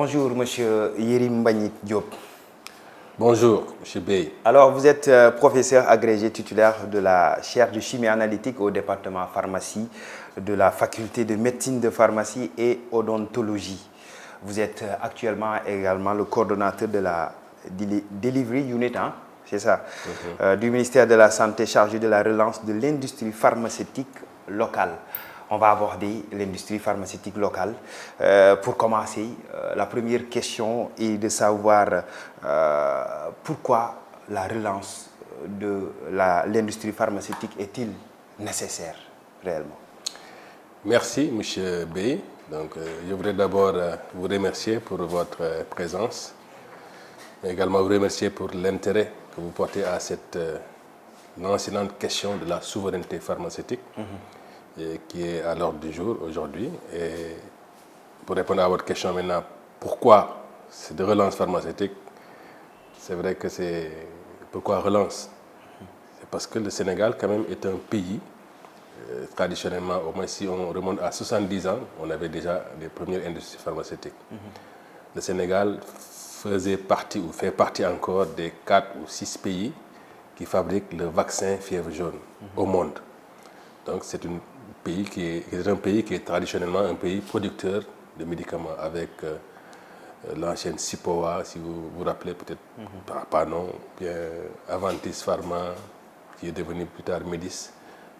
Bonjour, monsieur Yérim Mbagnick Diop. Bonjour, monsieur Bey. Alors, vous êtes professeur agrégé titulaire de la chaire de chimie analytique au département pharmacie de la faculté de médecine de pharmacie et odontologie. Vous êtes actuellement également le coordonnateur de la Delivery Unit, hein, c'est ça, du ministère de la Santé chargé de la relance de l'industrie pharmaceutique locale. On va aborder l'industrie pharmaceutique locale. Pour commencer, la première question est de savoir pourquoi la relance de l'industrie pharmaceutique est-il nécessaire réellement? Merci, monsieur Bey. Donc, je voudrais d'abord vous remercier pour votre présence, mais également vous remercier pour l'intérêt que vous portez à cette lancinante question de la souveraineté pharmaceutique. Qui est à l'ordre du jour aujourd'hui. Et pour répondre à votre question maintenant, pourquoi c'est de relance pharmaceutique? C'est vrai que c'est... Pourquoi relance? C'est parce que le Sénégal quand même est un pays, traditionnellement, au moins si on remonte à 70 ans, on avait déjà les premières industries pharmaceutiques. Le Sénégal faisait partie ou fait partie encore des 4 ou 6 pays qui fabriquent le vaccin fièvre jaune au monde. Donc c'est un pays qui est traditionnellement un pays producteur de médicaments avec l'ancienne Cipoa, si vous vous rappelez peut-être, pas non, bien Aventis Pharma, qui est devenu plus tard Médis,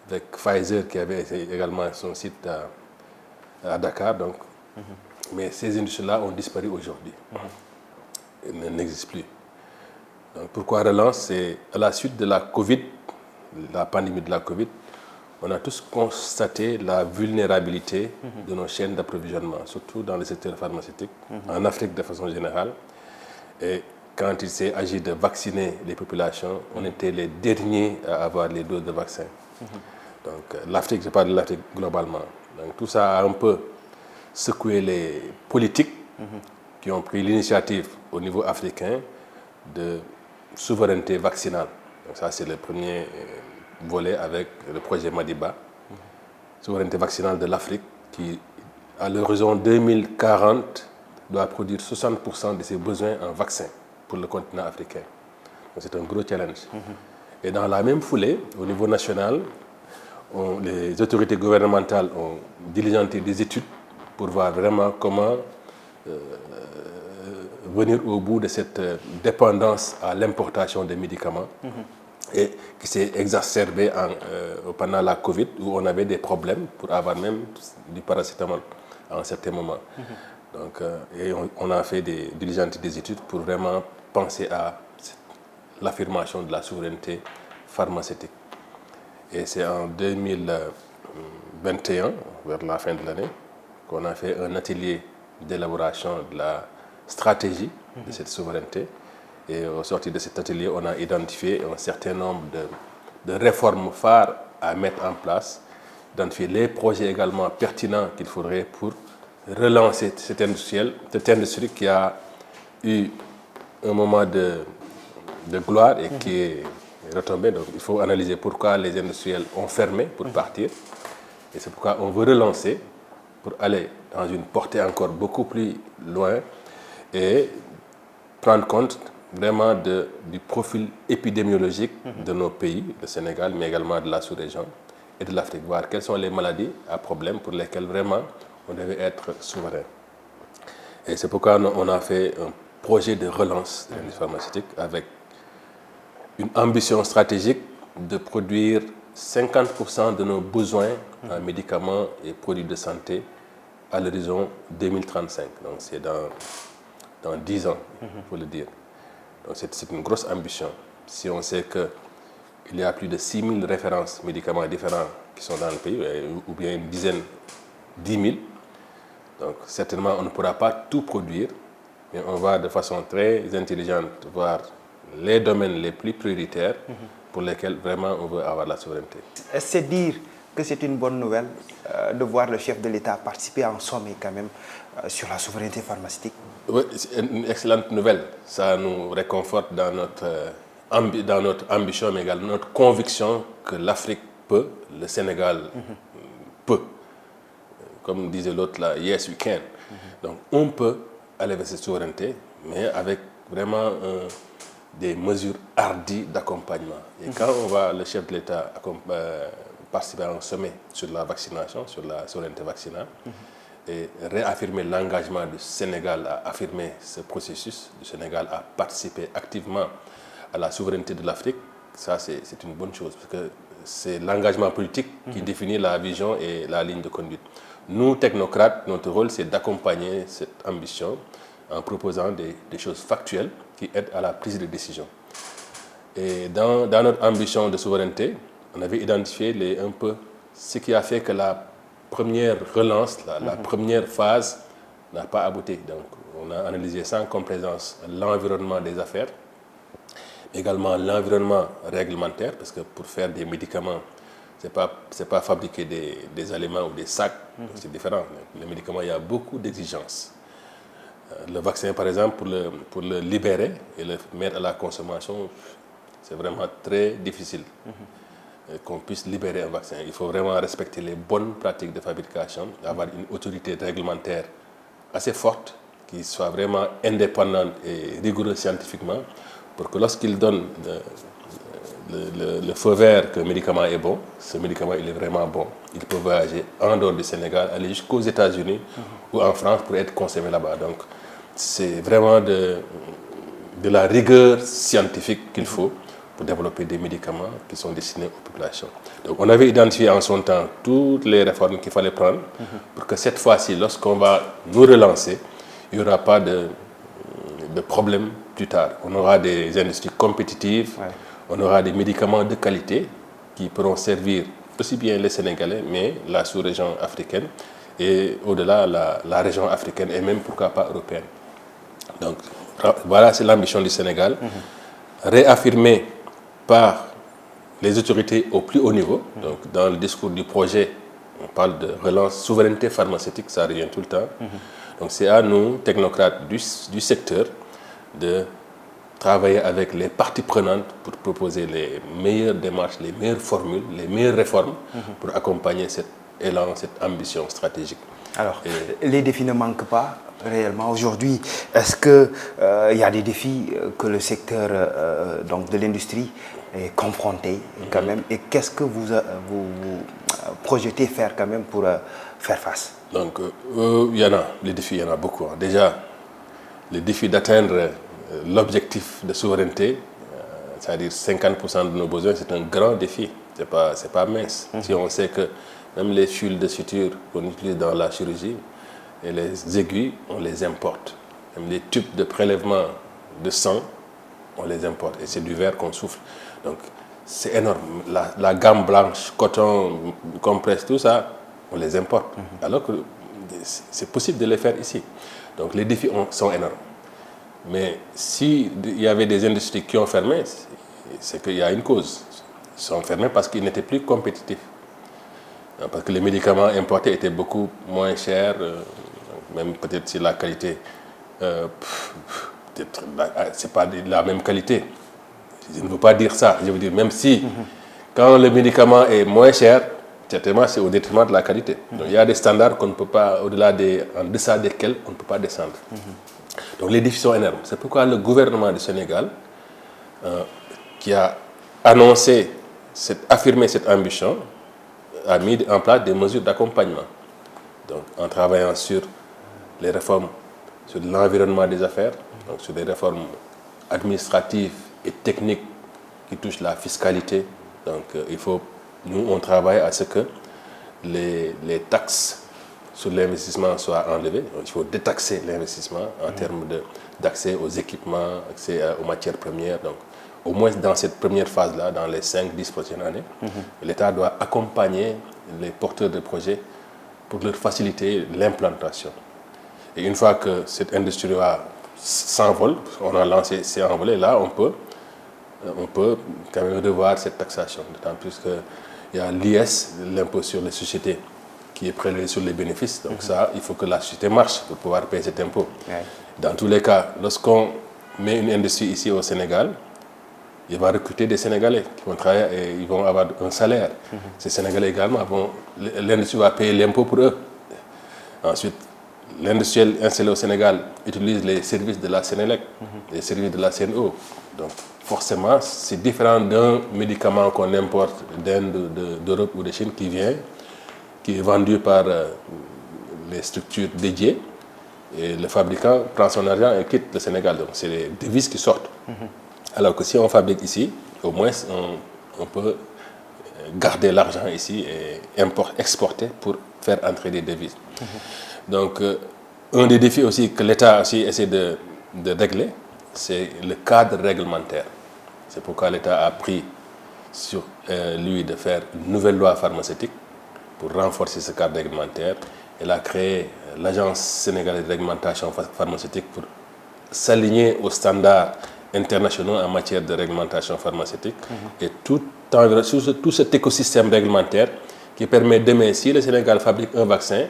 avec Pfizer qui avait également son site à Dakar. Donc, mais ces industries-là ont disparu aujourd'hui. Elles n'existent plus. Donc, pourquoi relance? C'est à la suite de la Covid, la pandémie de la Covid, on a tous constaté la vulnérabilité de nos chaînes d'approvisionnement, surtout dans le secteur pharmaceutique, en Afrique de façon générale. Et quand il s'est agi de vacciner les populations, on était les derniers à avoir les doses de vaccin. Donc l'Afrique, je parle de l'Afrique globalement. Donc tout ça a un peu secoué les politiques qui ont pris l'initiative au niveau africain de souveraineté vaccinale. Donc ça, c'est le premier volet avec le projet Madiba, souveraineté vaccinale de l'Afrique, qui, à l'horizon 2040, doit produire 60% de ses besoins en vaccins pour le continent africain. Donc c'est un gros challenge. Et dans la même foulée, au niveau national, les autorités gouvernementales ont diligenté des études pour voir vraiment comment venir au bout de cette dépendance à l'importation des médicaments. Et qui s'est exacerbé pendant la Covid, où on avait des problèmes pour avoir même du paracétamol à un certain moment. Donc, et on a fait diligentes des études pour vraiment penser à l'affirmation de la souveraineté pharmaceutique. Et c'est en 2021, vers la fin de l'année, qu'on a fait un atelier d'élaboration de la stratégie de cette souveraineté. Et au sortir de cet atelier, on a identifié un certain nombre de réformes phares à mettre en place, identifier les projets également pertinents qu'il faudrait pour relancer cette industrie qui a eu un moment de gloire et qui est retombé. Donc il faut analyser pourquoi les industriels ont fermé pour partir. Et c'est pourquoi on veut relancer pour aller dans une portée encore beaucoup plus loin et prendre compte vraiment du profil épidémiologique de nos pays, le Sénégal, mais également de la sous-région et de l'Afrique, voir quelles sont les maladies à problème pour lesquelles vraiment on devait être souverain. Et c'est pourquoi on a fait un projet de relance de l'industrie pharmaceutique avec une ambition stratégique de produire 50% de nos besoins en médicaments et produits de santé à l'horizon 2035. Donc c'est dans 10 ans, il faut le dire. Donc c'est une grosse ambition. Si on sait qu'il y a plus de 6000 références médicaments différents qui sont dans le pays, ou bien une dizaine, 10 000, donc certainement on ne pourra pas tout produire, mais on va de façon très intelligente voir les domaines les plus prioritaires pour lesquels vraiment on veut avoir la souveraineté. C'est dire que c'est une bonne nouvelle de voir le chef de l'État participer à un sommet quand même sur la souveraineté pharmaceutique. Oui, c'est une excellente nouvelle. Ça nous réconforte dans notre ambition, mais également notre conviction que l'Afrique peut, le Sénégal peut. Comme disait l'autre là, yes we can. Donc on peut aller vers cette souveraineté, mais avec vraiment des mesures hardies d'accompagnement. Et quand le chef de l'État participer à un sommet sur la vaccination, sur la souveraineté vaccinale, et réaffirmer l'engagement du Sénégal à affirmer ce processus, du Sénégal à participer activement à la souveraineté de l'Afrique, ça c'est une bonne chose, parce que c'est l'engagement politique qui définit la vision et la ligne de conduite. Nous, technocrates, notre rôle, c'est d'accompagner cette ambition en proposant des choses factuelles qui aident à la prise de décision. Et dans notre ambition de souveraineté, on avait identifié un peu ce qui a fait que la première relance, la première phase n'a pas abouti. Donc, on a analysé sans complaisance l'environnement des affaires, également l'environnement réglementaire, parce que pour faire des médicaments, c'est pas fabriquer des aliments ou des sacs, c'est différent. Les médicaments, il y a beaucoup d'exigences. Le vaccin, par exemple, pour le libérer et le mettre à la consommation, c'est vraiment très difficile qu'on puisse libérer un vaccin. Il faut vraiment respecter les bonnes pratiques de fabrication, avoir une autorité réglementaire assez forte, qui soit vraiment indépendante et rigoureuse scientifiquement, pour que lorsqu'il donne le feu vert que le médicament est bon, ce médicament il est vraiment bon. Il peut voyager en dehors du Sénégal, aller jusqu'aux États-Unis ou en France pour être consommé là-bas. Donc c'est vraiment de la rigueur scientifique qu'il faut pour développer des médicaments qui sont destinés aux populations. Donc on avait identifié en son temps toutes les réformes qu'il fallait prendre pour que cette fois-ci, lorsqu'on va nous relancer, il n'y aura pas de problème plus tard. On aura des industries compétitives, on aura des médicaments de qualité qui pourront servir aussi bien les Sénégalais, mais la sous-région africaine et au-delà la région africaine et même pourquoi pas européenne. Donc voilà, c'est l'ambition du Sénégal, réaffirmée par les autorités au plus haut niveau. Donc dans le discours du projet, on parle de relance souveraineté pharmaceutique, ça revient tout le temps. Donc c'est à nous, technocrates du secteur, de travailler avec les parties prenantes pour proposer les meilleures démarches, les meilleures formules, les meilleures réformes pour accompagner cet élan, cette ambition stratégique. Alors, les défis ne manquent pas réellement aujourd'hui. Est-ce qu'il y a des défis que le secteur donc de l'industrie est confronté quand même, et qu'est-ce que vous projetez faire quand même pour faire face? Donc, il y en a, les défis, il y en a beaucoup. Déjà, le défi d'atteindre l'objectif de souveraineté, c'est-à-dire 50% de nos besoins, c'est un grand défi. C'est pas mince. Si on sait que même les fils de suture qu'on utilise dans la chirurgie et les aiguilles, on les importe. Même les tubes de prélèvement de sang, on les importe. Et c'est du verre qu'on souffle. Donc, c'est énorme. La gamme blanche, coton, compresse, tout ça, on les importe. Alors que c'est possible de les faire ici. Donc, les défis sont énormes. Mais s'il y avait des industries qui ont fermé, c'est qu'il y a une cause. Ils sont fermés parce qu'ils n'étaient plus compétitifs. Parce que les médicaments importés étaient beaucoup moins chers, même peut-être si la qualité, c'est pas de la même qualité. Je ne veux pas dire ça. Je veux dire, même si, quand le médicament est moins cher, certainement c'est au détriment de la qualité. Donc il y a des standards qu'on ne peut pas, en deçà desquels on ne peut pas descendre. Donc les défis sont énormes. C'est pourquoi le gouvernement du Sénégal, qui a affirmé cette ambition, a mis en place des mesures d'accompagnement. Donc en travaillant sur les réformes, sur l'environnement des affaires, donc sur des réformes administratives et techniques qui touchent la fiscalité. Donc nous on travaille à ce que les taxes sur l'investissement soient enlevées. Donc, il faut détaxer l'investissement en termes d'accès aux équipements, accès aux matières premières. Donc, au moins dans cette première phase-là, dans les 5-10 prochaines années, l'État doit accompagner les porteurs de projets pour leur faciliter l'implantation. Et une fois que cette industrie s'envole, on a lancé, c'est envolé, là on peut quand même revoir cette taxation. D'autant plus qu'il y a l'IS, l'impôt sur les sociétés, qui est prélevé sur les bénéfices. Donc ça, il faut que la société marche pour pouvoir payer cet impôt. Dans tous les cas, lorsqu'on met une industrie ici au Sénégal, il va recruter des Sénégalais qui vont travailler et ils vont avoir un salaire. Ces Sénégalais également, l'industrie va payer l'impôt pour eux. Ensuite, l'industriel installé au Sénégal utilise les services de la Sénélec, les services de la CNO. Donc forcément, c'est différent d'un médicament qu'on importe d'Inde, d'Europe ou de Chine qui est vendu par les structures dédiées. Et le fabricant prend son argent et quitte le Sénégal. Donc c'est les devises qui sortent. Alors que si on fabrique ici, au moins on peut garder l'argent ici et exporter pour faire entrer des devises. Donc un des défis aussi que l'État aussi essaie de régler, c'est le cadre réglementaire. C'est pourquoi l'État a pris sur lui de faire une nouvelle loi pharmaceutique pour renforcer ce cadre réglementaire. Elle a créé l'Agence sénégalaise de réglementation pharmaceutique pour s'aligner aux standards internationaux en matière de réglementation pharmaceutique. Et tout cet écosystème réglementaire qui permet demain, si le Sénégal fabrique un vaccin,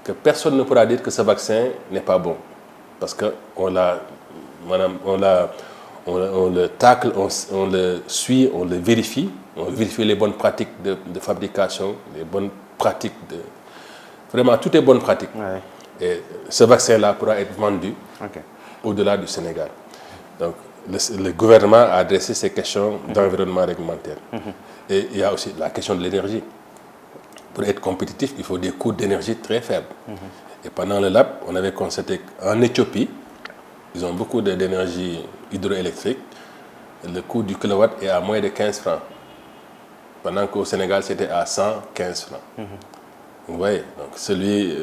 que personne ne pourra dire que ce vaccin n'est pas bon. Parce qu'on le tacle, on le suit, on vérifie les bonnes pratiques de fabrication, les bonnes pratiques Vraiment, tout est bonne pratique. Ouais. Et ce vaccin-là pourra être vendu au-delà du Sénégal. Donc, le gouvernement a adressé ces questions d'environnement réglementaire. Et il y a aussi la question de l'énergie. Pour être compétitif, il faut des coûts d'énergie très faibles. Et pendant le lab, on avait constaté qu'en Éthiopie, ils ont beaucoup d'énergie hydroélectrique. Le coût du kilowatt est à moins de 15 francs. Pendant qu'au Sénégal, c'était à 115 francs. Vous voyez, donc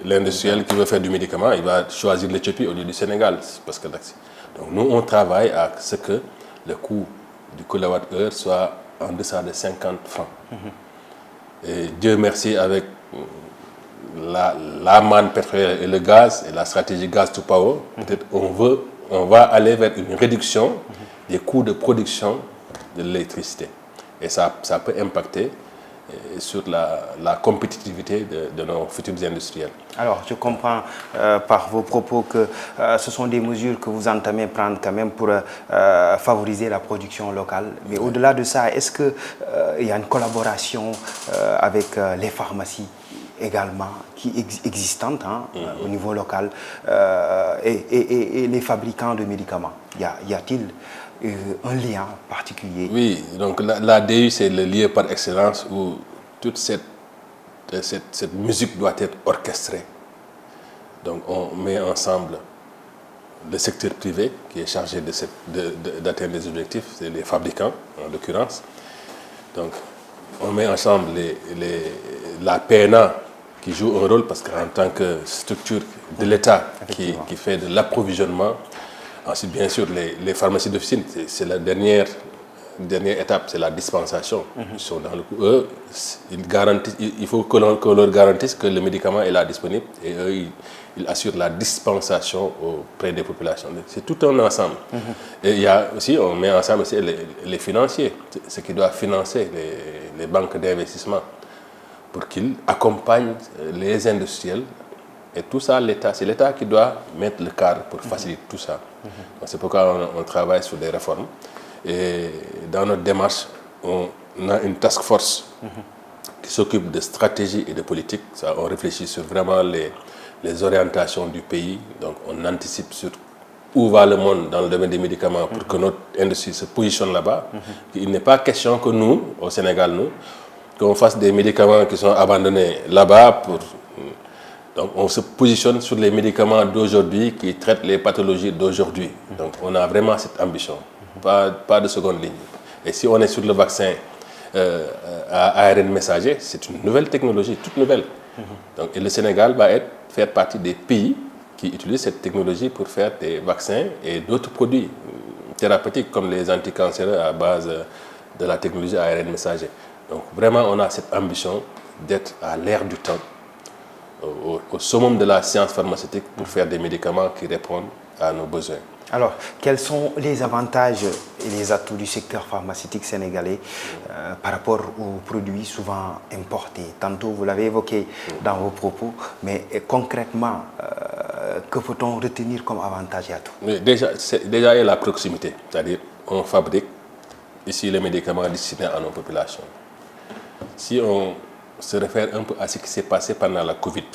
l'industriel qui veut faire du médicament, il va choisir l'Éthiopie au lieu du Sénégal. Parce que, donc nous, on travaille à ce que le coût du kilowatt-heure soit en deçà de 50 francs. Et Dieu merci, avec la manne pétrolière et le gaz, et la stratégie Gas to Power, peut-être on va aller vers une réduction des coûts de production de l'électricité. Et ça peut impacter sur la compétitivité de nos futurs industriels. Alors, je comprends par vos propos que ce sont des mesures que vous entamez prendre quand même pour favoriser la production locale. Mais au-delà de ça, est-ce qu'il y a une collaboration avec les pharmacies également existantes au niveau local et les fabricants de médicaments? Y a-t-il un lien particulier? Oui, donc l'ADU, c'est le lieu par excellence où toute cette musique doit être orchestrée. Donc on met ensemble le secteur privé qui est chargé d'atteindre des objectifs, c'est les fabricants en l'occurrence. Donc on met ensemble la PNA qui joue un rôle parce qu'en tant que structure de l'État qui fait de l'approvisionnement. Ensuite, bien sûr, les pharmacies d'officine, c'est la dernière étape, c'est la dispensation. Ils sont dans le coup. Eux, il faut qu'on leur garantisse que le médicament est là disponible et eux, ils assurent la dispensation auprès des populations. C'est tout un ensemble. Et il y a aussi, on met ensemble aussi les financiers, ceux qui doivent financer les banques d'investissement pour qu'ils accompagnent les industriels. Et tout ça, c'est l'État qui doit mettre le cadre pour faciliter tout ça. C'est pourquoi on travaille sur des réformes. Et dans notre démarche, on a une task force qui s'occupe de stratégie et de politique. Ça, on réfléchit sur vraiment les orientations du pays. Donc on anticipe sur où va le monde dans le domaine des médicaments pour que notre industrie se positionne là-bas. Il n'est pas question que nous, au Sénégal, qu'on fasse des médicaments qui sont abandonnés là-bas Donc on se positionne sur les médicaments d'aujourd'hui qui traitent les pathologies d'aujourd'hui. Donc on a vraiment cette ambition, pas de seconde ligne. Et si on est sur le vaccin à ARN messager, c'est une nouvelle technologie, toute nouvelle. Donc, et le Sénégal va faire partie des pays qui utilisent cette technologie pour faire des vaccins et d'autres produits thérapeutiques comme les anticancéreux à base de la technologie ARN messager. Donc vraiment on a cette ambition d'être à l'ère du temps, au summum de la science pharmaceutique pour faire des médicaments qui répondent à nos besoins. Alors, quels sont les avantages et les atouts du secteur pharmaceutique sénégalais par rapport aux produits souvent importés? Tantôt, vous l'avez évoqué dans vos propos, mais concrètement, que peut-on retenir comme avantage et atout? Déjà, il y a la proximité, c'est-à-dire on fabrique ici les médicaments destinés à nos populations. Si on se réfère un peu à ce qui s'est passé pendant la Covid,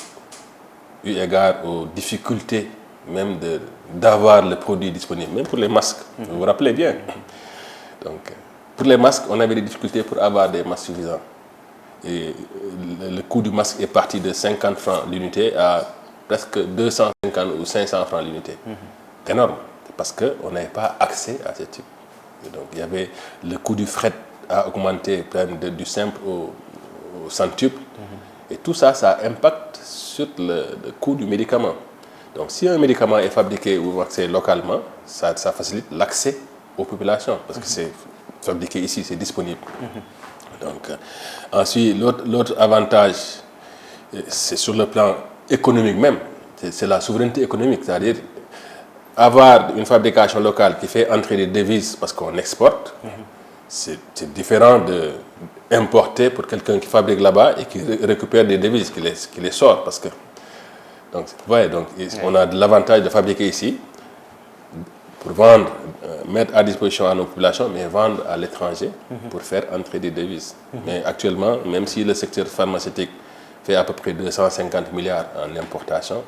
eu égard aux difficultés même d'avoir le produit disponible, même pour les masques. Vous vous rappelez bien. Donc, pour les masques, on avait des difficultés pour avoir des masques suffisants. Et le coût du masque est parti de 50 francs l'unité à presque 250 ou 500 francs l'unité. Énorme, parce qu'on n'avait pas accès à ce type. Et donc, il y avait le coût du fret a augmenté du simple au centuple. Et tout ça, ça impacte sur le coût du médicament. Donc, si un médicament est fabriqué ou accès localement, ça facilite l'accès aux populations, parce que c'est fabriqué ici, c'est disponible. Donc, ensuite, l'autre avantage, c'est sur le plan économique même, c'est la souveraineté économique, c'est-à-dire avoir une fabrication locale qui fait entrer des devises parce qu'on exporte, c'est différent d'importer pour quelqu'un qui fabrique là-bas et qui récupère des devises, qui les sort. Parce que, donc, on a l'avantage de fabriquer ici pour vendre, mettre à disposition à nos populations, mais vendre à l'étranger pour faire entrer des devises. Mais actuellement, même si le secteur pharmaceutique fait à peu près 250 milliards en importation,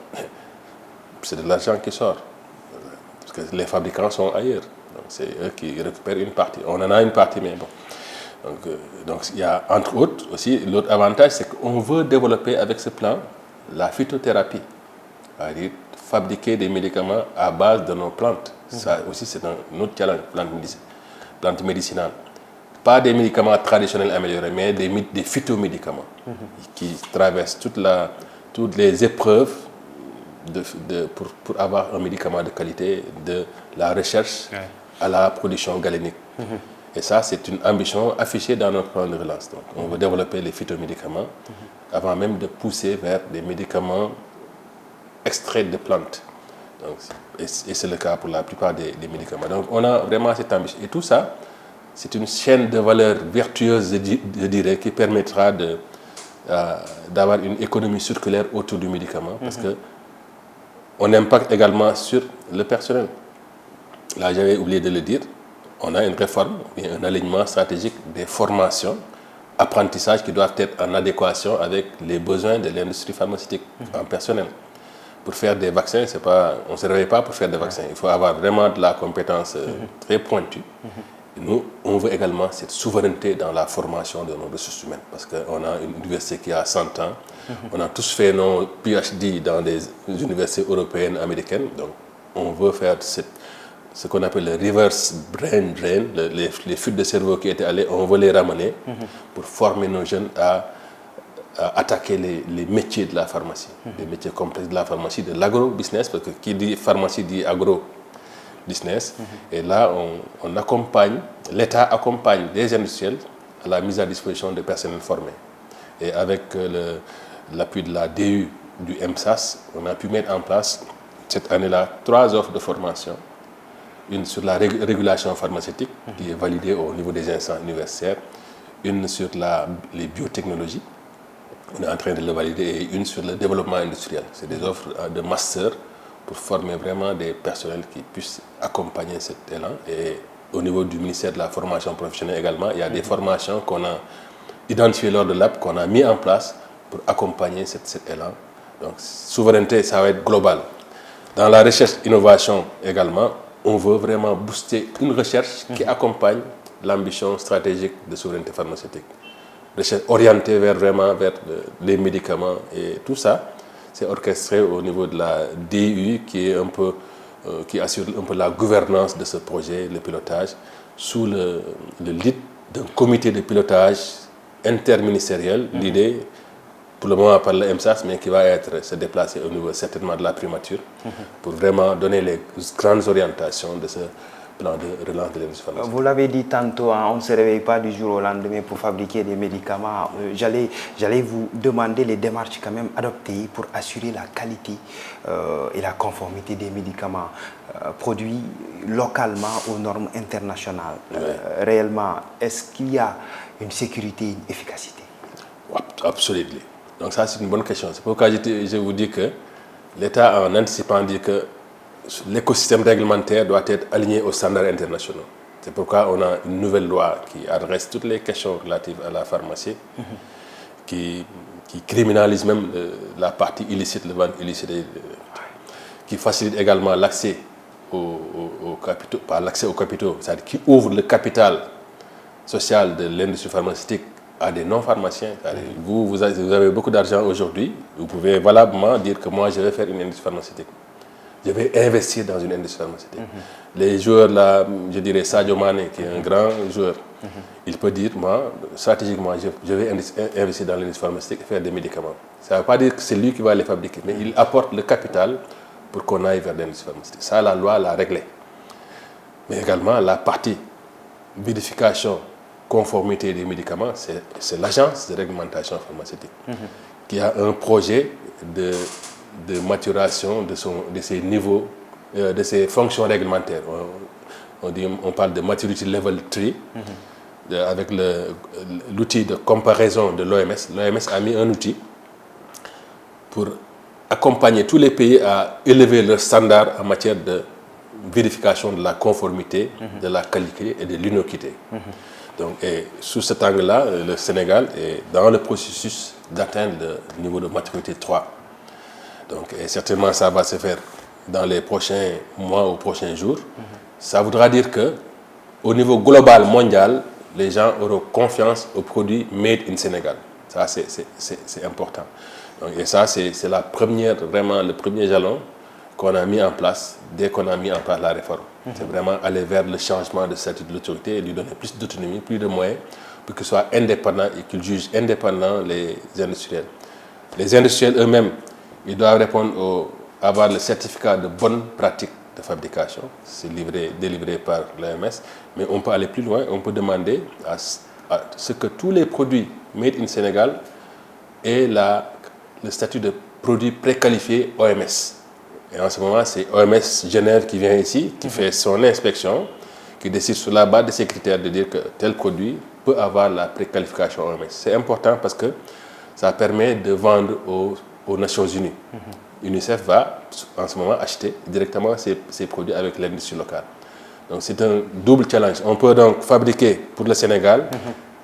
c'est de l'argent qui sort. Parce que les fabricants sont ailleurs. Donc c'est eux qui récupèrent une partie. On en a une partie, mais bon. Donc il y a entre autres aussi, l'autre avantage, c'est qu'on veut développer avec ce plan la phytothérapie. C'est-à-dire fabriquer des médicaments à base de nos plantes. Ça aussi, c'est un autre challenge, plantes médicinales. Pas des médicaments traditionnels améliorés, mais des phytomédicaments qui traversent toutes les épreuves pour avoir un médicament de qualité, de la recherche à la production galénique. Et ça, c'est une ambition affichée dans notre plan de relance. Donc, on veut développer les phytomédicaments avant même de pousser vers des médicaments extraits de plantes. Donc, et c'est le cas pour la plupart des médicaments. Donc, on a vraiment cette ambition. Et tout ça, c'est une chaîne de valeur vertueuse, je dirais, qui permettra d'avoir une économie circulaire autour du médicament. Parce que on impacte également sur le personnel. Là, j'avais oublié de le dire, on a une réforme, un alignement stratégique des formations, apprentissages qui doivent être en adéquation avec les besoins de l'industrie pharmaceutique en personnel. Pour faire des vaccins, on ne se réveille pas pour faire des vaccins. Il faut avoir vraiment de la compétence très pointue. Nous, on veut également cette souveraineté dans la formation de nos ressources humaines. Parce qu'on a une université qui a 100 ans. On a tous fait nos PhD dans des universités européennes, américaines. Donc, on veut faire ce qu'on appelle le reverse brain drain, les fuites de cerveau qui étaient allées, on veut les ramener pour former nos jeunes à attaquer les métiers de la pharmacie, les métiers complexes de la pharmacie, de l'agro-business, parce que qui dit pharmacie dit agro-business. Et là, on accompagne, l'État accompagne les industriels à la mise à disposition des personnels formés. Et avec l'appui de la DU du MSAS, on a pu mettre en place cette année-là 3 offres de formation. Une sur la régulation pharmaceutique, qui est validée au niveau des instances universitaires, une sur les biotechnologies, on est en train de le valider, et une sur le développement industriel. C'est des offres de master pour former vraiment des personnels qui puissent accompagner cet élan. Et au niveau du ministère de la formation professionnelle également, il y a des formations qu'on a identifiées lors de l'AP, qu'on a mis en place pour accompagner cet élan. Donc, souveraineté, ça va être global. Dans la recherche innovation également, on veut vraiment booster une recherche qui accompagne l'ambition stratégique de souveraineté pharmaceutique. Recherche orientée vers les médicaments et tout ça, c'est orchestré au niveau de la DU qui assure un peu la gouvernance de ce projet, le pilotage, sous le lead d'un comité de pilotage interministériel, l'idée pour le moment par le MSAS, mais qui va se déplacer au niveau certainement de la primature, pour vraiment donner les grandes orientations de ce plan de relance de l'industrie pharmaceutique. Vous l'avez dit tantôt, on ne se réveille pas du jour au lendemain pour fabriquer des médicaments. J'allais vous demander les démarches quand même adoptées pour assurer la qualité et la conformité des médicaments produits localement aux normes internationales. Réellement, est-ce qu'il y a une sécurité, une efficacité? Absolument. Donc ça, c'est une bonne question. C'est pourquoi je vous dis que l'État, en anticipant, dit que l'écosystème réglementaire doit être aligné aux standards internationaux. C'est pourquoi on a une nouvelle loi qui adresse toutes les questions relatives à la pharmacie, qui qui criminalise même la partie illicite, le vente illicite, qui facilite également l'accès aux capitaux, pas l'accès aux capitaux, c'est-à-dire qui ouvre le capital social de l'industrie pharmaceutique à des non-pharmaciens. Vous avez beaucoup d'argent aujourd'hui, vous pouvez valablement dire que moi je vais faire une industrie pharmaceutique. Je vais investir dans une industrie pharmaceutique. Les joueurs, là, je dirais Sadio Mané, qui est un grand joueur, il peut dire, moi, stratégiquement, je vais investir dans l'industrie pharmaceutique et faire des médicaments. Ça ne veut pas dire que c'est lui qui va les fabriquer, mais il apporte le capital pour qu'on aille vers l'industrie pharmaceutique. Ça, la loi l'a réglé. Mais également, la partie vérification, conformité des médicaments, c'est l'agence de réglementation pharmaceutique qui a un projet de maturation de ses niveaux, de ses fonctions réglementaires. On parle de Maturity Level 3, avec l'outil de comparaison de l'OMS. L'OMS a mis un outil pour accompagner tous les pays à élever leurs standards en matière de vérification de la conformité, de la qualité et de l'innocuité. Donc, et sous cet angle-là, le Sénégal est dans le processus d'atteindre le niveau de maturité 3. Donc, et certainement, ça va se faire dans les prochains mois ou prochains jours. Ça voudra dire que, au niveau global, mondial, les gens auront confiance aux produits made in Sénégal. Ça, c'est important. Donc, et ça, c'est vraiment le premier jalon qu'on a mis en place dès qu'on a mis en place la réforme. C'est vraiment aller vers le changement de statut de l'autorité et lui donner plus d'autonomie, plus de moyens pour qu'ils soient indépendants et qu'ils jugent indépendants les industriels. Les industriels eux-mêmes, ils doivent avoir le certificat de bonne pratique de fabrication. C'est délivré par l'OMS. Mais on peut aller plus loin. On peut demander à ce que tous les produits made in Sénégal aient le statut de produit préqualifié OMS. Et en ce moment, c'est OMS Genève qui vient ici, qui fait son inspection, qui décide sur la base de ces critères de dire que tel produit peut avoir la préqualification OMS. C'est important parce que ça permet de vendre aux Nations Unies. UNICEF va en ce moment acheter directement ces produits avec l'industrie locale. Donc c'est un double challenge. On peut donc fabriquer pour le Sénégal,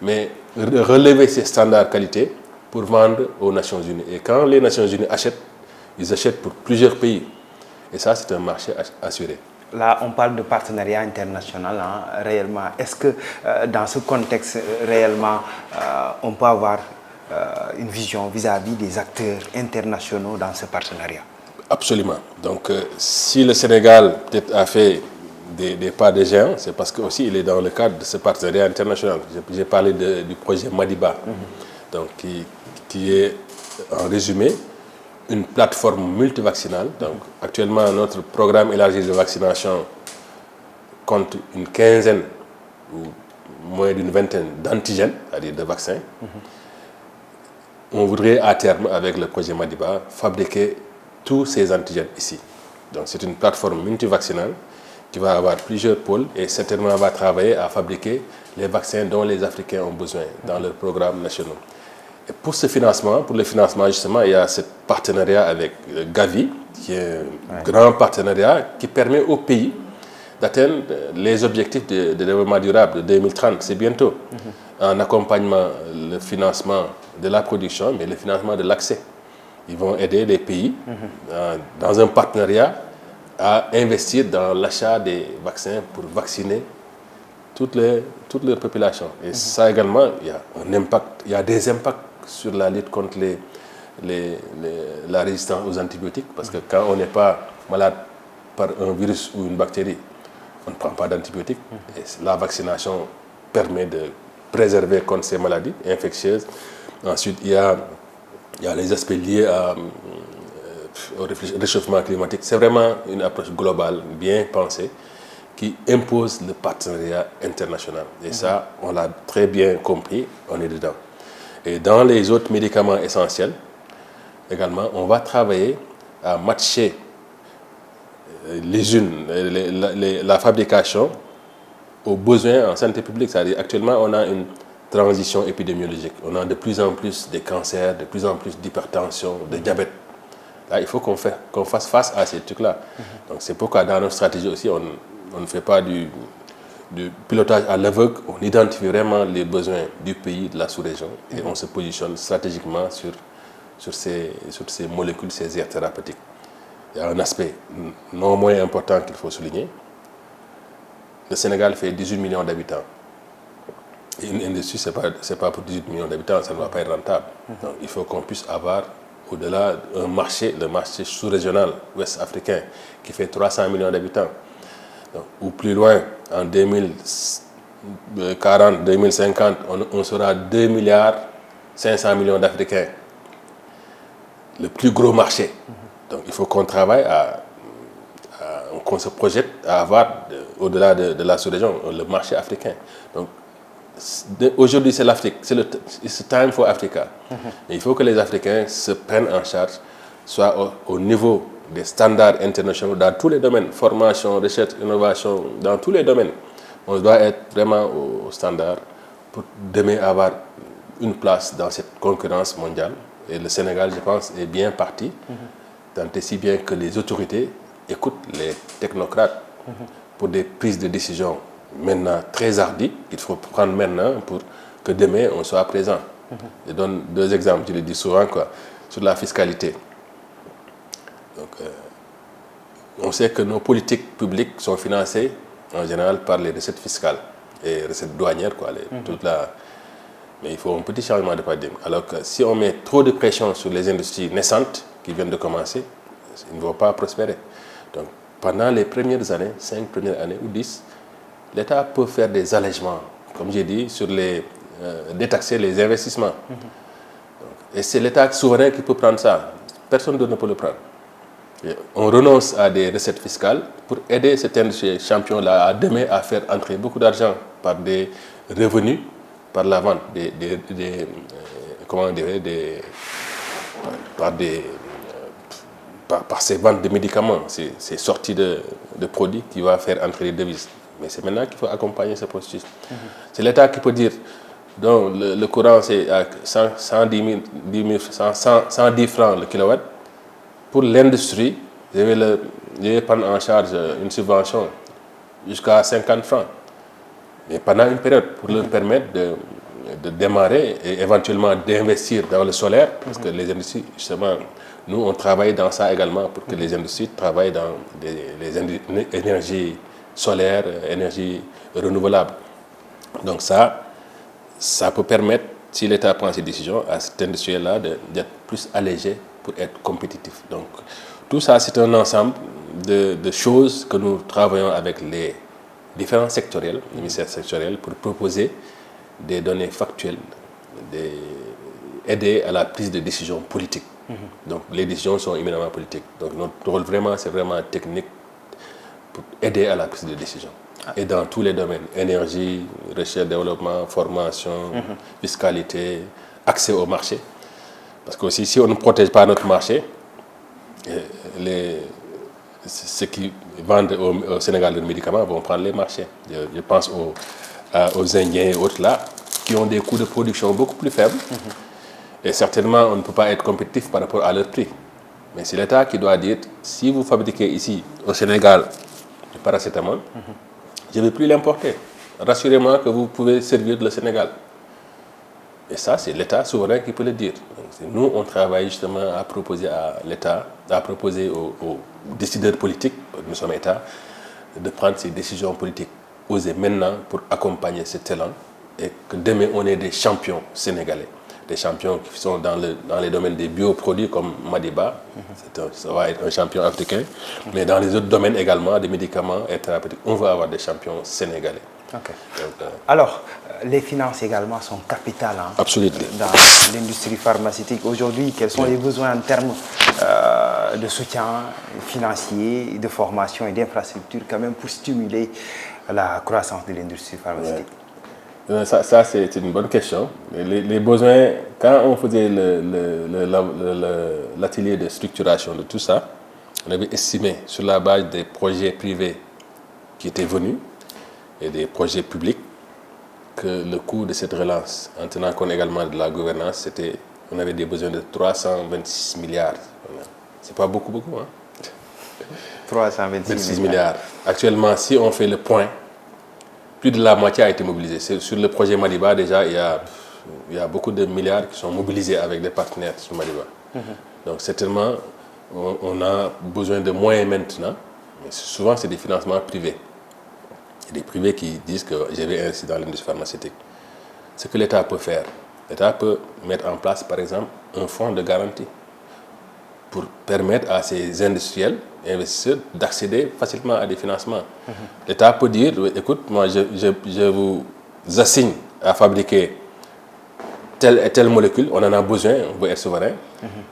mais relever ces standards qualité pour vendre aux Nations Unies. Et quand les Nations Unies achètent, ils achètent pour plusieurs pays. Et ça, c'est un marché assuré. Là, on parle de partenariat international, hein, réellement. Est-ce que dans ce contexte, réellement, on peut avoir une vision vis-à-vis des acteurs internationaux dans ce partenariat? Absolument. Donc, si le Sénégal peut-être a fait des pas de géant, c'est parce qu'il est dans le cadre de ce partenariat international. J'ai parlé du projet Madiba, donc, qui est, en résumé, une plateforme multivaccinale. Donc, actuellement, notre programme élargi de vaccination compte une quinzaine ou moins d'une vingtaine d'antigènes, c'est-à-dire de vaccins. On voudrait, à terme, avec le projet Madiba, fabriquer tous ces antigènes ici. Donc, c'est une plateforme multivaccinale qui va avoir plusieurs pôles et certainement va travailler à fabriquer les vaccins dont les Africains ont besoin dans leurs programmes nationaux. Et pour ce financement, pour le financement justement, il y a ce partenariat avec Gavi, qui est un grand partenariat qui permet au pays d'atteindre les objectifs de développement durable de 2030, c'est bientôt, en accompagnement le financement de la production, mais le financement de l'accès. Ils vont aider les pays dans un partenariat à investir dans l'achat des vaccins pour vacciner toute leur population. Et ça également, il y a un impact, il y a des impacts sur la lutte contre la résistance aux antibiotiques, parce que quand on n'est pas malade par un virus ou une bactérie, on ne prend pas d'antibiotiques. Et la vaccination permet de préserver contre ces maladies infectieuses. Ensuite, il y a les aspects liés au réchauffement climatique. C'est vraiment une approche globale, bien pensée, qui impose le partenariat international. Et ça, on l'a très bien compris, on est dedans. Et dans les autres médicaments essentiels, également, on va travailler à matcher la fabrication aux besoins en santé publique. C'est-à-dire, actuellement, on a une transition épidémiologique. On a de plus en plus de cancers, de plus en plus d'hypertension, de diabète. Là, il faut qu'on fasse face à ces trucs-là. Donc, c'est pourquoi dans notre stratégie aussi, on ne fait pas du pilotage à l'aveugle. On identifie vraiment les besoins du pays, de la sous-région, et on se positionne stratégiquement sur sur ces molécules, ces aires thérapeutiques. Il y a un aspect non moins important qu'il faut souligner. Le Sénégal fait 18 millions d'habitants. Une industrie, ce n'est pas pour 18 millions d'habitants, ça ne va pas être rentable. Donc, il faut qu'on puisse avoir, au-delà, un marché, le marché sous-régional ouest africain, qui fait 300 millions d'habitants. Ou plus loin, en 2040, 2050, on sera 2 milliards 500 millions d'Africains. Le plus gros marché. Donc il faut qu'on travaille qu'on se projette à avoir, au-delà de la sous-région, le marché africain. Donc aujourd'hui c'est l'Afrique, it's time for Africa. Et il faut que les Africains se prennent en charge, soit au niveau des standards internationaux dans tous les domaines, formation, recherche, innovation, dans tous les domaines. On doit être vraiment au standard pour demain avoir une place dans cette concurrence mondiale. Et le Sénégal, je pense, est bien parti, tant et si bien que les autorités écoutent les technocrates pour des prises de décision maintenant très hardies, qu'il faut prendre maintenant pour que demain on soit présent. Je donne 2 exemples, je le dis souvent, sur la fiscalité. Donc, on sait que nos politiques publiques sont financées en général par les recettes fiscales et recettes douanières, mais il faut un petit changement de paradigme. Alors que si on met trop de pression sur les industries naissantes qui viennent de commencer, ils ne vont pas prospérer. Donc, pendant les premières années, 5 premières années ou 10, l'État peut faire des allègements, comme j'ai dit, sur détaxer les investissements. Et c'est l'État souverain qui peut prendre ça. Personne d'autre ne peut le prendre. Et on renonce à des recettes fiscales pour aider cette industrie champion-là à demain à faire entrer beaucoup d'argent par des revenus, par la vente par ces ventes de médicaments, ces sorties de produits qui va faire entrer les devises. Mais c'est maintenant qu'il faut accompagner ce processus. C'est l'État qui peut dire, donc le courant c'est à 110 francs le kilowatt. Pour l'industrie, je vais prendre en charge une subvention jusqu'à 50 francs. Mais pendant une période, pour leur permettre de démarrer et éventuellement d'investir dans le solaire, parce que les industries, justement, nous, on travaille dans ça également pour que les industries travaillent dans les énergies solaires, énergies renouvelables. Donc ça peut permettre, si l'État prend ces décisions, à cette industrie-là d'être plus allégée pour être compétitif. Donc tout ça, c'est un ensemble de choses que nous travaillons avec les différents sectoriels, les ministères sectoriels, pour proposer des données factuelles, aider à la prise de décision politique. Donc les décisions sont éminemment politiques. Donc notre rôle vraiment, c'est vraiment technique pour aider à la prise de décision. Et dans tous les domaines, énergie, recherche, développement, formation, fiscalité, accès au marché. Parce que aussi, si on ne protège pas notre marché, ceux qui vendent au Sénégal des médicaments vont prendre les marchés. Je pense aux Indiens et autres là, qui ont des coûts de production beaucoup plus faibles. Et certainement, on ne peut pas être compétitif par rapport à leur prix. Mais c'est l'État qui doit dire, si vous fabriquez ici, au Sénégal, du paracétamol, je ne vais plus l'importer. Rassurez-moi que vous pouvez servir le Sénégal. Et ça, c'est l'État souverain qui peut le dire. Donc, nous, on travaille justement à proposer à l'État, à proposer aux décideurs politiques, nous sommes État, de prendre ces décisions politiques osées maintenant pour accompagner ce talent et que demain, on ait des champions sénégalais. Des champions qui sont dans les domaines des bioproduits comme Madiba, ça va être un champion africain, mais dans les autres domaines également, des médicaments et thérapeutiques, on va avoir des champions sénégalais. Okay. Donc, alors, les finances également sont capitales dans l'industrie pharmaceutique. Aujourd'hui, quels sont les besoins en termes de soutien financier, de formation et d'infrastructure quand même pour stimuler la croissance de l'industrie pharmaceutique? Ça c'est une bonne question. Les besoins, quand on faisait l'atelier de structuration de tout ça, on avait estimé sur la base des projets privés qui étaient venus et des projets publics que le coût de cette relance, en tenant compte également de la gouvernance, on avait des besoins de 326 milliards. C'est pas beaucoup, hein? 326 milliards. Actuellement, si on fait le point, plus de la moitié a été mobilisée. Sur le projet Madiba, déjà, il y a beaucoup de milliards qui sont mobilisés avec des partenaires sur Madiba. Donc certainement, on a besoin de moyens maintenant, mais souvent c'est des financements privés. Il y a des privés qui disent que je vais investir dans l'industrie pharmaceutique. Ce que l'État peut faire, l'État peut mettre en place par exemple un fonds de garantie pour permettre à ces industriels et investisseurs d'accéder facilement à des financements. L'État peut dire, écoute, moi je vous assigne à fabriquer telle et telle molécule, on en a besoin, on veut être souverain,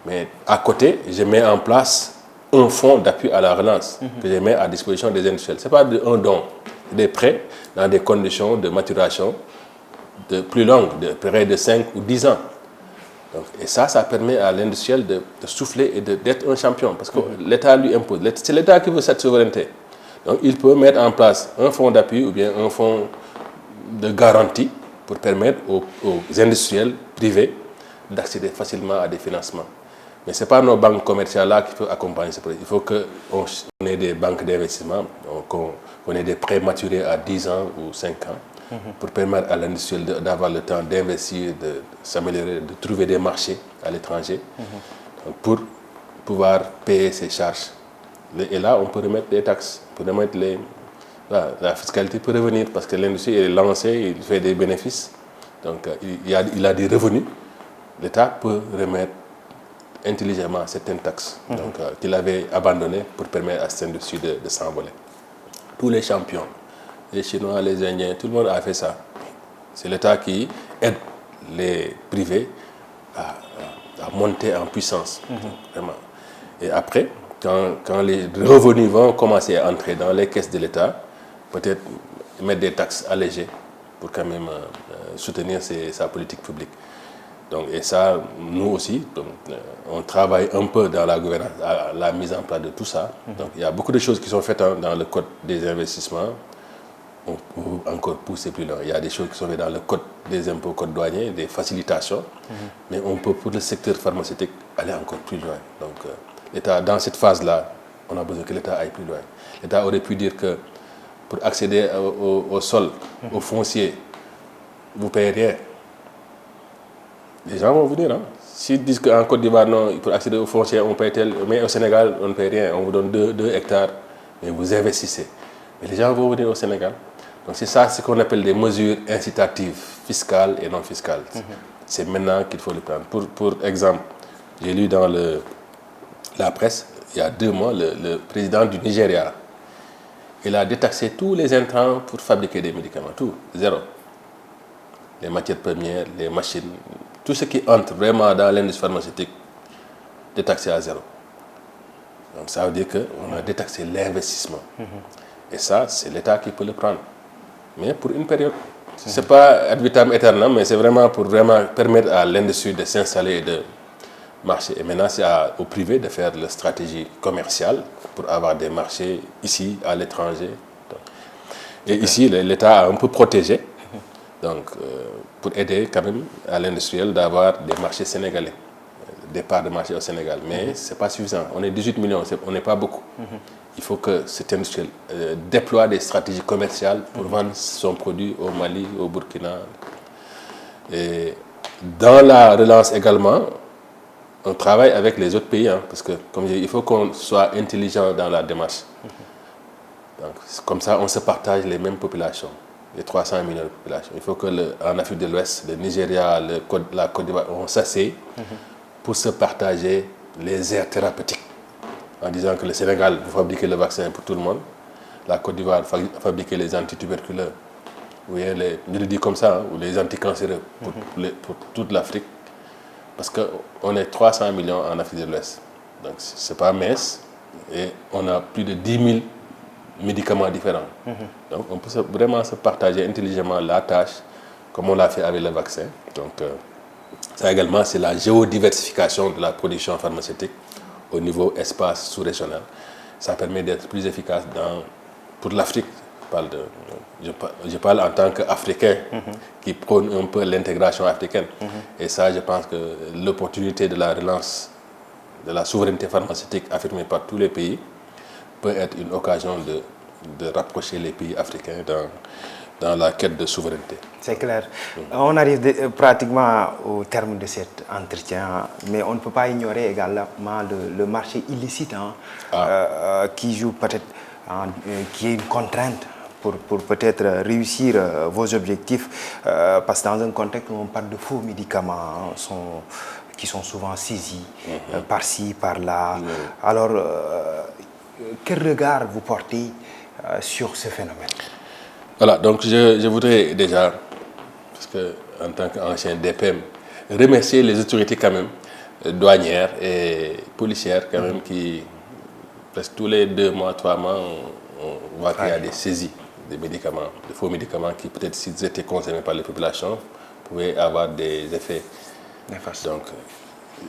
mais à côté, je mets en place un fonds d'appui à la relance que je mets à disposition des industriels. Ce n'est pas un don, des prêts dans des conditions de maturation de plus longues, de près de 5 ou 10 ans. Donc, et ça permet à l'industriel de souffler et d'être un champion, parce que l'État lui impose. C'est l'État qui veut cette souveraineté. Donc il peut mettre en place un fonds d'appui ou bien un fonds de garantie pour permettre aux industriels privés d'accéder facilement à des financements. Mais ce n'est pas nos banques commerciales-là qui peuvent accompagner ce projet. Il faut qu'on ait des banques d'investissement, qu'on ait des prêts maturés à 10 ans ou 5 ans, pour permettre à l'industriel d'avoir le temps d'investir, de s'améliorer, de trouver des marchés à l'étranger, pour pouvoir payer ses charges. Et là, on peut remettre des taxes, on peut remettre la fiscalité peut revenir parce que l'industrie est lancée, il fait des bénéfices, donc il a des revenus. L'État peut remettre intelligemment certaines taxes qu'il avait abandonnées pour permettre à cette industrie de s'envoler. Tous les champions, les Chinois, les Indiens, tout le monde a fait ça. C'est l'État qui aide les privés à monter en puissance, vraiment. Et après, quand les revenus vont commencer à entrer dans les caisses de l'État, peut-être mettre des taxes allégées pour quand même soutenir sa politique publique. Donc, et ça, nous aussi, on travaille un peu dans la gouvernance, à la mise en place de tout ça. Donc, il y a beaucoup de choses qui sont faites dans le code des investissements. On peut encore pousser plus loin. Il y a des choses qui sont faites dans le code des impôts, code douanier, des facilitations. Mais on peut, pour le secteur pharmaceutique, aller encore plus loin. Donc, l'État, dans cette phase-là, on a besoin que l'État aille plus loin. L'État aurait pu dire que pour accéder au sol, au foncier, vous ne payez rien. Les gens vont venir. S'ils disent qu'en Côte d'Ivoire, non, pour accéder au foncier, on paye tel, mais au Sénégal, on ne paye rien. On vous donne 2 hectares, mais vous investissez. Mais les gens vont venir au Sénégal. Donc c'est ça ce qu'on appelle des mesures incitatives, fiscales et non fiscales. C'est maintenant qu'il faut le prendre. Pour exemple, j'ai lu dans la presse, il y a 2 mois, le président du Nigeria, il a détaxé tous les intrants pour fabriquer des médicaments, tout, zéro. Les matières premières, les machines, tout ce qui entre vraiment dans l'industrie pharmaceutique, détaxé à zéro. Donc ça veut dire qu'on a détaxé l'investissement. Et ça, c'est l'État qui peut le prendre. Mais pour une période. Ce n'est pas ad vitam aeternam, mais c'est vraiment pour vraiment permettre à l'industrie de s'installer et de marcher. Et maintenant, c'est au privé de faire la stratégie commerciale pour avoir des marchés ici, à l'étranger. Et ici, l'État a un peu protégé. Donc, pour aider quand même à l'industriel d'avoir des marchés sénégalais, des parts de marché au Sénégal. Mais ce n'est pas suffisant. On est 18 millions, on n'est pas beaucoup. Il faut que cet industriel déploie des stratégies commerciales pour vendre son produit au Mali, au Burkina. Et dans la relance également, on travaille avec les autres pays, parce que, comme je dis, il faut qu'on soit intelligent dans la démarche. Donc, comme ça, on se partage les mêmes populations. Les 300 millions de populations. Il faut qu'en Afrique de l'Ouest, le Nigeria, la Côte d'Ivoire, on s'assied pour se partager les aires thérapeutiques. En disant que le Sénégal va fabriquer le vaccin pour tout le monde, la Côte d'Ivoire va fabriquer les antituberculeux, je le dis comme ça, ou les anticancéreux pour toute l'Afrique. Parce qu'on est 300 millions en Afrique de l'Ouest. Donc ce n'est pas mince. Et on a plus de 10 000 médicaments différents. Donc on peut vraiment se partager intelligemment la tâche, comme on l'a fait avec le vaccin. Donc ça également, c'est la géodiversification de la production pharmaceutique au niveau espace sous-régional. Ça permet d'être plus efficace pour l'Afrique. Je parle en tant qu'Africain qui prône un peu l'intégration africaine. Et ça, je pense que l'opportunité de la relance de la souveraineté pharmaceutique affirmée par tous les pays peut être une occasion de rapprocher les pays africains dans la quête de souveraineté. C'est clair. On arrive pratiquement au terme de cet entretien, mais on ne peut pas ignorer également le marché illicite qui joue peut-être, qui est une contrainte pour peut-être réussir vos objectifs, parce que dans un contexte où on parle de faux médicaments qui sont souvent saisis par-ci, par-là. Alors, quel regard vous portez sur ce phénomène? Voilà, donc je voudrais déjà, parce que en tant qu'ancien DPM, remercier les autorités quand même, douanières et policières quand même, qui, presque tous les 2 mois, 3 mois, on voit qu'il y a des saisies des médicaments, de faux médicaments qui peut-être s'ils étaient consommés par les populations, pouvaient avoir des effets. Donc,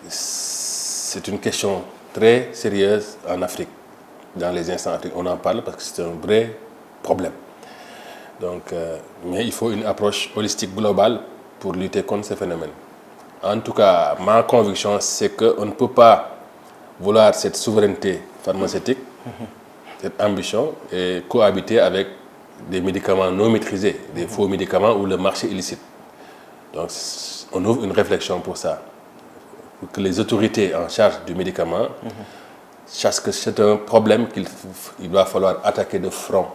c'est une question très sérieuse en Afrique. Dans les instants africains, on en parle parce que c'est un vrai problème. Donc, mais il faut une approche holistique globale pour lutter contre ce phénomène. En tout cas, ma conviction, c'est qu'on ne peut pas vouloir cette souveraineté pharmaceutique, cette ambition, et cohabiter avec des médicaments non maîtrisés, des faux médicaments ou le marché illicite. Donc, on ouvre une réflexion pour ça, pour que les autorités en charge du médicament sachent que c'est un problème qu'il va falloir attaquer de front,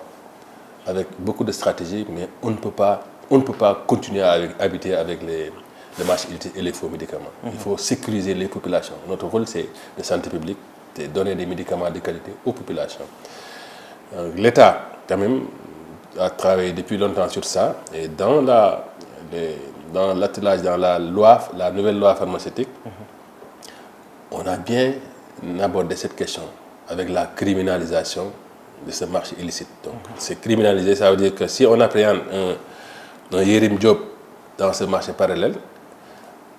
avec beaucoup de stratégies, mais on ne peut pas continuer à habiter avec le marché illicite et les faux médicaments. Il faut sécuriser les populations. Notre rôle, c'est de santé publique, de donner des médicaments de qualité aux populations. L'État, quand même, a travaillé depuis longtemps sur ça, et dans l'attelage, dans la nouvelle loi pharmaceutique, on a bien abordé cette question avec la criminalisation de ce marché illicite. Donc, c'est criminalisé, ça veut dire que si on appréhende un Yérim Diop dans ce marché parallèle,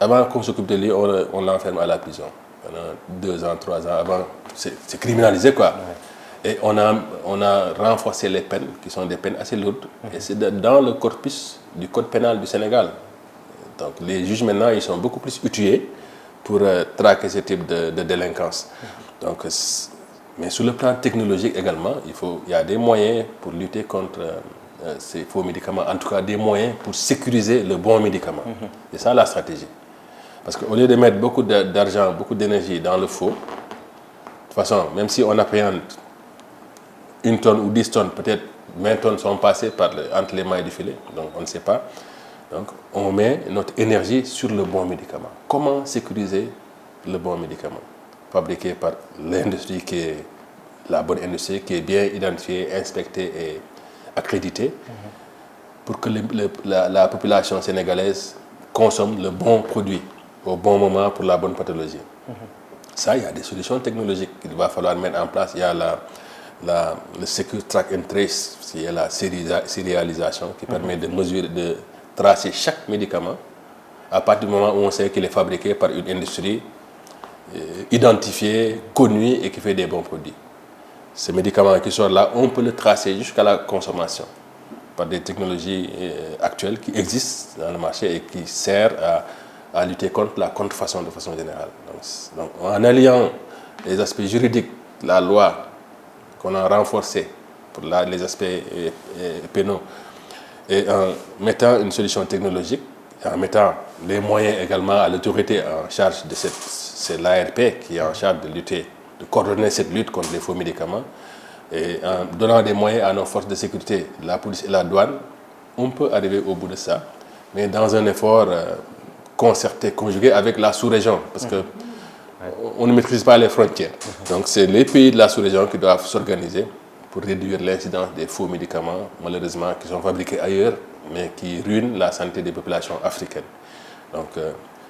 avant qu'on s'occupe de lui, on l'enferme à la prison. Pendant 2 ans, 3 ans avant, c'est criminalisé, quoi. Et on a renforcé les peines, qui sont des peines assez lourdes, et c'est dans le corpus du code pénal du Sénégal. Donc les juges maintenant, ils sont beaucoup plus outillés pour traquer ce type de délinquance. Donc, mais sur le plan technologique également, il y a des moyens pour lutter contre ces faux médicaments, en tout cas des moyens pour sécuriser le bon médicament. C'est ça la stratégie. Parce qu'au lieu de mettre beaucoup d'argent, beaucoup d'énergie dans le faux, de toute façon, même si on appréhende 1 tonne ou 10 tonnes, peut-être 20 tonnes sont passées entre les mailles du filet, donc on ne sait pas. Donc on met notre énergie sur le bon médicament. Comment sécuriser le bon médicament? Fabriqué par l'industrie qui est la bonne industrie, qui est bien identifiée, inspectée et accréditée, pour que la population sénégalaise consomme le bon produit au bon moment pour la bonne pathologie. Ça, il y a des solutions technologiques qu'il va falloir mettre en place. Il y a le Secure Track and Trace, il y a la sérialisation qui permet de mesurer, de tracer chaque médicament à partir du moment où on sait qu'il est fabriqué par une industrie identifiée, connue et qui fait des bons produits. Ce médicament qui sort là, on peut le tracer jusqu'à la consommation par des technologies actuelles qui existent dans le marché et qui servent à lutter contre la contrefaçon de façon générale. Donc en alliant les aspects juridiques, la loi qu'on a renforcée pour les aspects pénaux, et en mettant une solution technologique, en mettant les moyens également à l'autorité en charge de c'est l'ARP qui est en charge de lutter, de coordonner cette lutte contre les faux médicaments, et en donnant des moyens à nos forces de sécurité, la police et la douane, on peut arriver au bout de ça, mais dans un effort concerté, conjugué avec la sous-région, parce que on ne maîtrise pas les frontières. Donc c'est les pays de la sous-région qui doivent s'organiser pour réduire l'incidence des faux médicaments, malheureusement, qui sont fabriqués ailleurs, mais qui ruinent la santé des populations africaines. Donc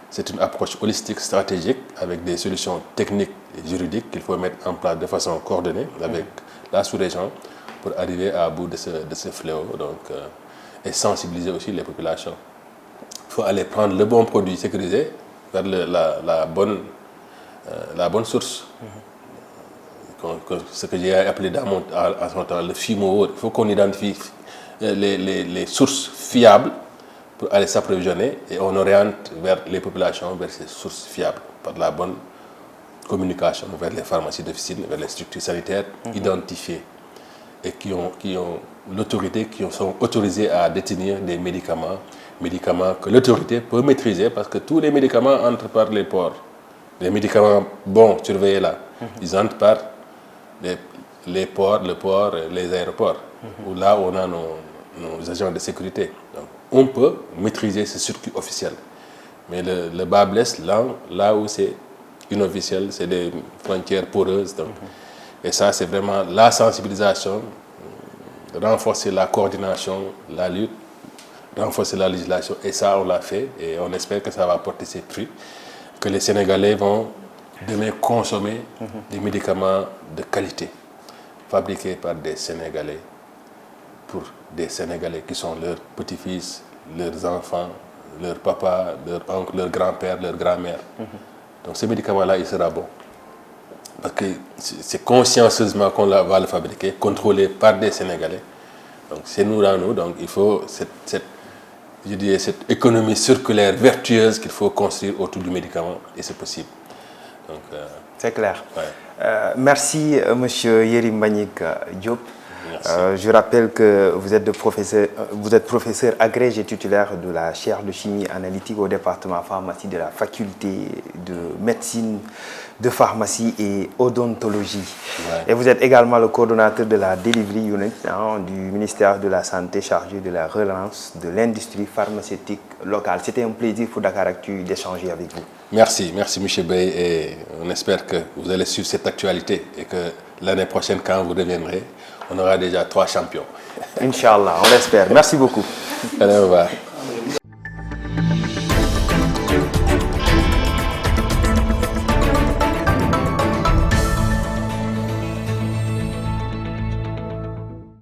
c'est une approche holistique, stratégique, avec des solutions techniques et juridiques qu'il faut mettre en place de façon coordonnée avec la sous-région pour arriver à bout de ce fléau, et sensibiliser aussi les populations. Il faut aller prendre le bon produit sécurisé vers la bonne source. Ce que j'ai appelé à son temps le FIMO. Il faut qu'on identifie les sources fiables pour aller s'approvisionner, et on oriente vers les populations vers ces sources fiables par la bonne communication vers les pharmacies d'officine, vers les structures sanitaires identifiées et qui ont l'autorité qui sont autorisés à détenir des médicaments que l'autorité peut maîtriser parce que tous les médicaments entrent par les ports. Les médicaments bons, surveillés là, ils entrent par les ports, les aéroports, où là on a nos agents de sécurité. Donc, on peut maîtriser ce circuit officiel. Mais le bas blesse là où c'est inofficiel, c'est des frontières poreuses. Donc, et ça, c'est vraiment la sensibilisation, renforcer la coordination, la lutte, renforcer la législation. Et ça, on l'a fait et on espère que ça va porter ses fruits, que les Sénégalais vont demain consommer des médicaments de qualité, fabriqués par des Sénégalais, pour des Sénégalais qui sont leurs petits-fils, leurs enfants, leur papa, leur oncle, leur grand-père, leur grand-mère. Donc ce médicament-là, il sera bon. Parce que c'est consciencieusement qu'on va le fabriquer, contrôlé par des Sénégalais. Donc c'est nous dans nous, donc il faut cette économie circulaire vertueuse qu'il faut construire autour du médicament, et c'est possible. C'est clair. Ouais. Merci, monsieur Yérim Mbagnick Diop. Je rappelle que vous êtes professeur agrégé titulaire de la chaire de chimie analytique au département pharmacie de la faculté de médecine, de pharmacie et odontologie. Ouais. Et vous êtes également le coordonnateur de la Delivery Unit du ministère de la Santé chargé de la relance de l'industrie pharmaceutique locale. C'était un plaisir pour Dakaractu d'échanger avec vous. Merci M. Bey, et on espère que vous allez suivre cette actualité et que l'année prochaine, quand vous reviendrez, on aura déjà 3 champions. Inch'Allah, on l'espère. Merci beaucoup. Allez, au revoir.